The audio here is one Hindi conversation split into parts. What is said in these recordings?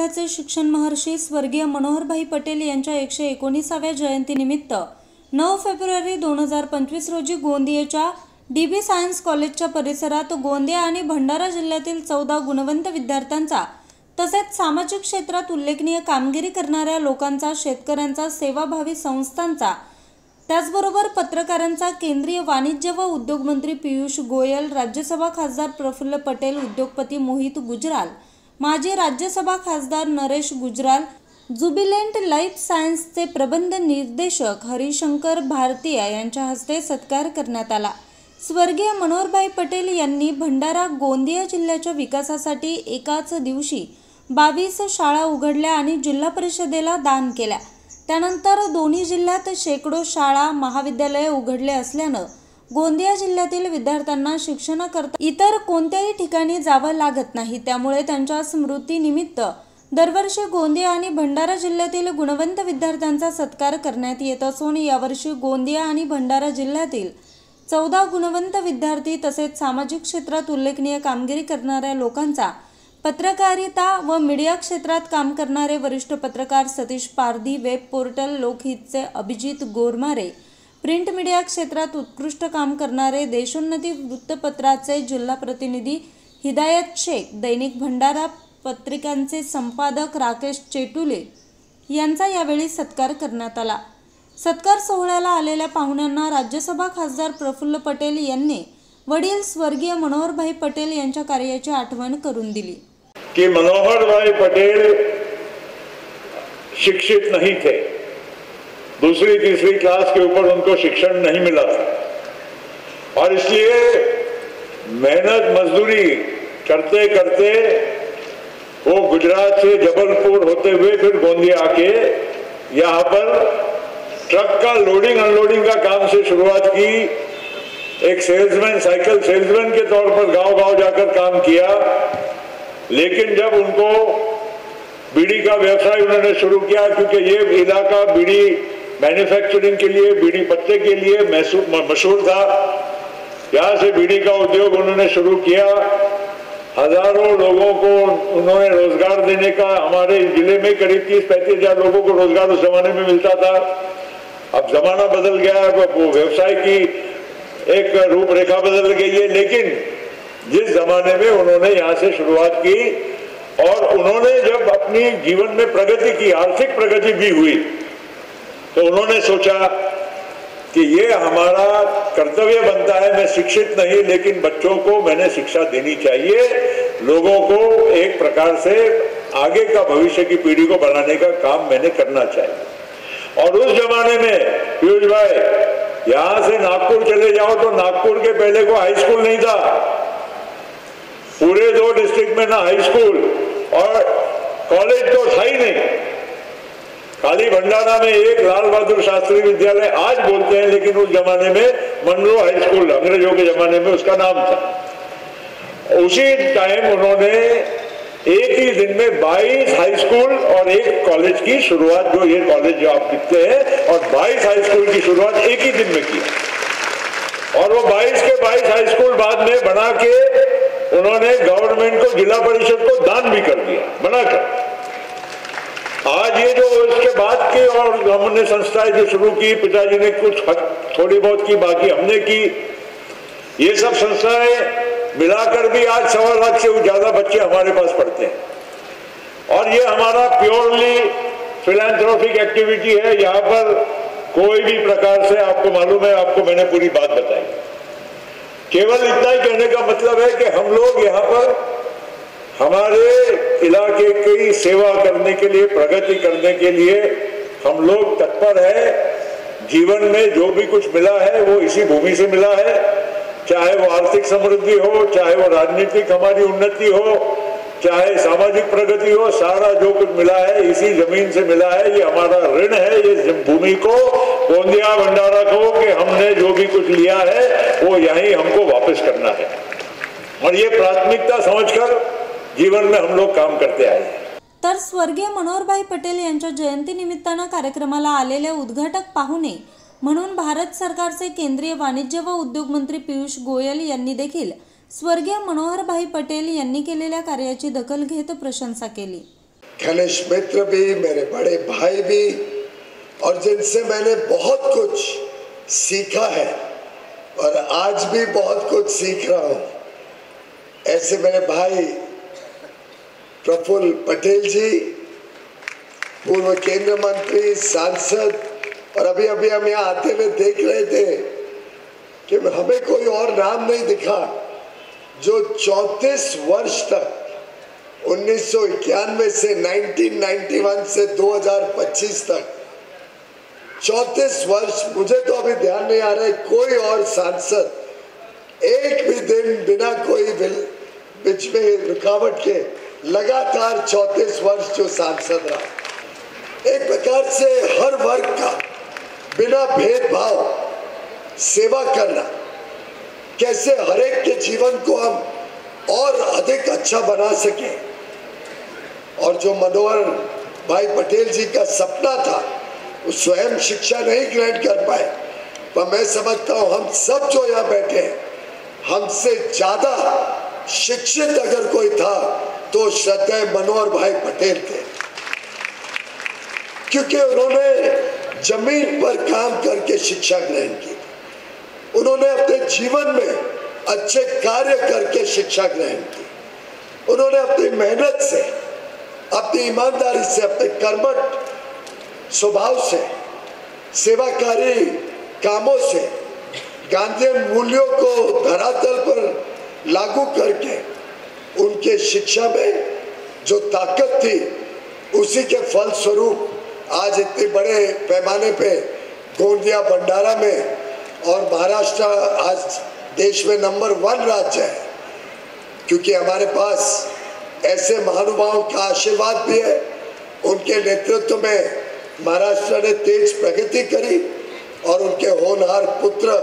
जिल्ह्याचे शिक्षण महर्षी स्वर्गीय मनोहरभाई पटेल यांच्या 119व्या जयंतीनिमित्त 9 फेब्रुवारी 2025 रोजी गोंदियाच्या DB सायन्स कॉलेजच्या परिसरात गोंदिया आणि भंडारा जिल्ह्यातील 14 गुणवंत विद्यार्थ्यांचा तसेच सामाजिक क्षेत्रात उल्लेखनीय कामगिरी करणाऱ्या लोकांचा, शेतकऱ्यांचा, सेवाभावी संस्थांचा, त्याचबरोबर पत्रकारांचा केंद्रीय वाणिज्य व उद्योग मंत्री पियुष गोयल, राज्यसभा खासदार प्रफुल्ल पटेल, उद्योगपती मोहित गुजराल, माजी राज्यसभा खासदार नरेश गुजराल, जुबिलेंट लाईफ सायन्सचे प्रबंध निर्देशक हरिशंकर भारतीय यांच्या हस्ते सत्कार करण्यात आला। स्वर्गीय मनोहरभाई पटेल यांनी भंडारा गोंदिया जिल्ह्याच्या विकासासाठी एकाच दिवशी 22 शाळा उघडल्या आणि जिल्हा परिषदेला दान केल्या। त्यानंतर दोन्ही जिल्ह्यात शेकडो शाळा, महाविद्यालये उघडले असल्यानं गोंदिया जिल्ह्यातील विद्यार्थ्यांना शिक्षणाकरता इतर कोणत्याही ठिकाणी जावं लागत नाही। त्यामुळे त्यांच्या स्मृतीनिमित्त दरवर्षी गोंदिया आणि भंडारा जिल्ह्यातील गुणवंत विद्यार्थ्यांचा सत्कार करण्यात येत असून यावर्षी गोंदिया आणि भंडारा जिल्ह्यातील 14 गुणवंत विद्यार्थी तसेच सामाजिक क्षेत्रात उल्लेखनीय कामगिरी करणाऱ्या लोकांचा, पत्रकारिता व मीडिया क्षेत्रात काम करणारे वरिष्ठ पत्रकार सतीश पारधी, वेब पोर्टल लोकहितचे अभिजित गोरमारे, प्रिंट मीडिया क्षेत्रात उत्कृष्ट काम करणारे देशोन्नती वृत्तपत्राचे जिल्हा प्रतिनिधी हिदायत शेख, दैनिक भंडारा पत्रिकांचे संपादक राकेश चेटुले यांचा यावेळी सत्कार करण्यात आला। सत्कार सोहळ्याला आलेल्या पाहुण्यांना राज्यसभा खासदार प्रफुल्ल पटेल यांनी वडील स्वर्गीय मनोहरभाई पटेल यांच्या कार्याची आठवण करून दिली कि मनोहरभाई पटेल शिक्षित नहीं थे, दूसरी तीसरी क्लास के ऊपर उनको शिक्षण नहीं मिला था और इसलिए मेहनत मजदूरी करते करते वो गुजरात से जबलपुर होते हुए फिर गोंदिया आके यहाँ पर ट्रक का लोडिंग अनलोडिंग का काम से शुरुआत की। एक सेल्समैन, साइकिल सेल्समैन के तौर पर गांव-गांव जाकर काम किया, लेकिन जब उनको बीड़ी का व्यवसाय उन्होंने शुरू किया, क्योंकि ये इलाका बीड़ी मैन्युफैक्चरिंग के लिए, बीड़ी पत्ते के लिए मशहूर था, यहाँ से बीड़ी का उद्योग उन्होंने शुरू किया। हजारों लोगों को उन्होंने रोजगार देने का, हमारे जिले में करीब 30-35 हजार लोगों को रोजगार उस जमाने में मिलता था। अब जमाना बदल गया, वो व्यवसाय की एक रूपरेखा बदल गई है, लेकिन जिस जमाने में उन्होंने यहाँ से शुरुआत की और उन्होंने जब अपनी जीवन में प्रगति की, आर्थिक प्रगति भी हुई, तो उन्होंने सोचा कि ये हमारा कर्तव्य बनता है, मैं शिक्षित नहीं लेकिन बच्चों को मैंने शिक्षा देनी चाहिए, लोगों को एक प्रकार से आगे का भविष्य की पीढ़ी को बढ़ाने का काम मैंने करना चाहिए। और उस जमाने में पीयूष भाई, यहां से नागपुर चले जाओ तो नागपुर के पहले को हाई स्कूल नहीं था, पूरे 2 डिस्ट्रिक्ट में ना हाई स्कूल और कॉलेज तो था ही नहीं। खाली भंडारा में एक लाल बहादुर शास्त्री विद्यालय आज बोलते हैं, लेकिन उस जमाने में मनरो हाई स्कूल, अंग्रेजों के जमाने में उसका नाम था। उसी टाइम उन्होंने एक ही दिन में 22 हाई स्कूल और एक कॉलेज की शुरुआत, जो ये कॉलेज जो आप दिखते हैं, और 22 हाई स्कूल की शुरुआत एक ही दिन में की। और वो 22 के 22 हाई स्कूल बाद में बना के उन्होंने गवर्नमेंट को, जिला परिषद को दान भी कर दिया बनाकर। आज ये जो इसके बाद की और हमने संस्थाएं जो शुरू की, पिताजी ने कुछ थोड़ी बहुत की, बाकी हमने की, ये सब संस्थाएं मिलाकर भी आज 1.25 लाख से ज्यादा बच्चे हमारे पास पढ़ते हैं। और ये हमारा प्योरली फिलैंथ्रोपिक एक्टिविटी है। यहाँ पर कोई भी प्रकार से, आपको मालूम है, आपको मैंने पूरी बात बताई। केवल इतना ही कहने का मतलब है कि हम लोग यहाँ पर हमारे इलाके की सेवा करने के लिए, प्रगति करने के लिए हम लोग तत्पर है। जीवन में जो भी कुछ मिला है वो इसी भूमि से मिला है, चाहे वो आर्थिक समृद्धि हो, चाहे वो राजनीतिक हमारी उन्नति हो, चाहे सामाजिक प्रगति हो, सारा जो कुछ मिला है इसी जमीन से मिला है। ये हमारा ऋण है ये भूमि को, गोंदिया भंडारा को, कि हमने जो भी कुछ लिया है वो यहीं हमको वापस करना है, और ये प्राथमिकता समझकर जीवन में हम लोग काम करते आए। तर स्वर्गीय मनोहरभाई पटेल यांच्या जयंती निमित्तानं कार्यक्रमाला आलेले उद्घाटक पाहुणे म्हणून भारत सरकारचे केंद्रीय वाणिज्य व उद्योग मंत्री पियुष गोयल यांनी देखील स्वर्गीय मनोहरभाई पटेल यांनी केलेल्या कार्याची दखल घेत प्रशंसा केली। घनिष्ठ मित्र भी, मेरे बड़े भाई भी, और जिनसे मैंने बहुत कुछ सीखा है और आज भी बहुत कुछ सीख रहा हूँ, ऐसे मेरे भाई प्रफुल्ल पटेल जी, पूर्व केंद्र मंत्री, सांसद, और अभी अभी हम यहाँ आते हुए देख रहे थे कि हमें कोई और नाम नहीं दिखा जो 34 वर्ष तक 1991 से 1991 से 2025 तक 34 वर्ष, मुझे तो अभी ध्यान नहीं आ रहा है कोई और सांसद एक भी दिन बिना कोई बीच में रुकावट के लगातार 34 वर्ष जो सांसद रहा। एक प्रकार से हर वर्ग का बिना भेदभाव सेवा करना, कैसे हर एक के जीवन को हम और अधिक अच्छा बना सके, और जो मनोहर भाई पटेल जी का सपना था वो स्वयं शिक्षा नहीं ग्रहण कर पाए, पर मैं समझता हूँ हम सब जो यहाँ बैठे हैं, हमसे ज्यादा शिक्षित अगर कोई था तो श्रद्धेय मनोहर भाई पटेल थे, क्योंकि उन्होंने जमीन पर काम करके शिक्षा ग्रहण की, उन्होंने अपने जीवन में अच्छे कार्य करके शिक्षा ग्रहण की, उन्होंने अपनी मेहनत से, अपनी ईमानदारी से, अपने कर्मठ स्वभाव से, सेवाकारी कामों से गांधीयन मूल्यों को धरातल पर लागू करके उनके शिक्षा में जो ताकत थी, उसी के फलस्वरूप आज इतने बड़े पैमाने पे गोंदिया भंडारा में, और महाराष्ट्र आज देश में नंबर 1 राज्य है, क्योंकि हमारे पास ऐसे महानुभावों का आशीर्वाद भी है। उनके नेतृत्व में महाराष्ट्र ने तेज प्रगति करी, और उनके होनहार पुत्र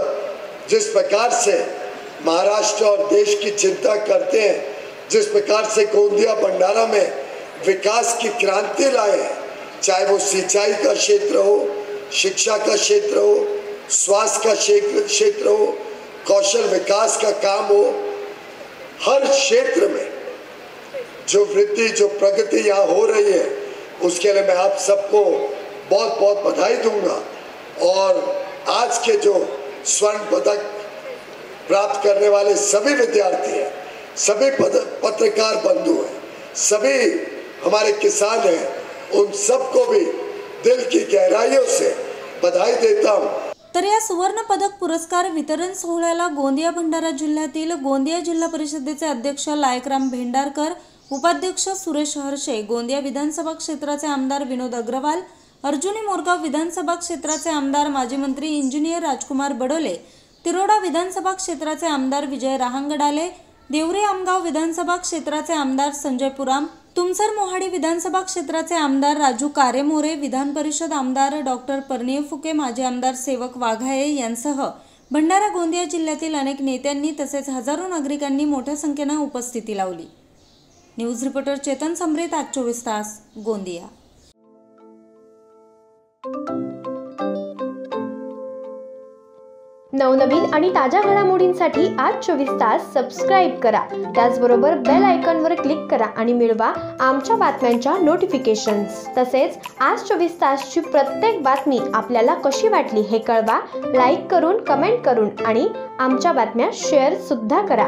जिस प्रकार से महाराष्ट्र और देश की चिंता करते हैं, जिस प्रकार से गोंदिया भंडारा में विकास की क्रांति लाए हैं, चाहे वो सिंचाई का क्षेत्र हो, शिक्षा का क्षेत्र हो, स्वास्थ्य का क्षेत्र हो, कौशल विकास का काम हो, हर क्षेत्र में जो वृद्धि, जो प्रगति यहाँ हो रही है, उसके लिए मैं आप सबको बहुत बहुत बधाई दूंगा। और आज के जो स्वर्ण पदक प्राप्त करने वाले सभी विद्यार्थी हैं, सभी पत्रकार बंधु हैं, सभी हमारे किसान हैं, उन सबको भी दिल की गहराइयों से बधाई देता हूँ। तर या सुवर्ण पदक पुरस्कार वितरण सोहळ्याला गोंदिया भंडारा जिल्ह्यातील गोंदिया जिल्हा परिषदेचे अध्यक्ष लायकराम भेंडारकर, उपाध्यक्ष सुरेश हर्षे, गोंदिया विधानसभा क्षेत्राचे आमदार विनोद अग्रवाल, अर्जुनी मोरगाव विधानसभा क्षेत्राचे आमदार माजी मंत्री इंजिनियर राजकुमार बडोले, तिरोडा विधानसभा क्षेत्राचे आमदार विजय रहांगडाले, देवरे आमगाव विधानसभा क्षेत्राचे आमदार संजय पुराम, तुमसर मोहाडी विधानसभा क्षेत्राचे आमदार राजू कारेमोरे, विधान परिषद आमदार डॉक्टर परनीय फुके, माजी आमदार सेवक वाघाये यांसह भंडारा गोंदिया जिल्ह्यातील अनेक नेत्यांनी तसेच हजारो नागरिकांनी मोठ्या संख्येने उपस्थिती लावली। न्यूज रिपोर्टर चेतन सम्रेत, आज 24 तास, गोंदिया। नवनवीन आणि ताज्या घडामोडींसाठी आज 24 तास सबस्क्राइब करा। त्याचबरोबर बेल आयकॉनवर क्लिक करा आणि मिळवा आमच्या बातम्यांच्या नोटिफिकेशन्स। तसेच आज 24 तासची प्रत्येक बातमी आपल्याला कशी वाटली हे कळवा, लाईक करून, कमेंट करून आणि आमच्या बातम्या शेअर सुद्धा करा।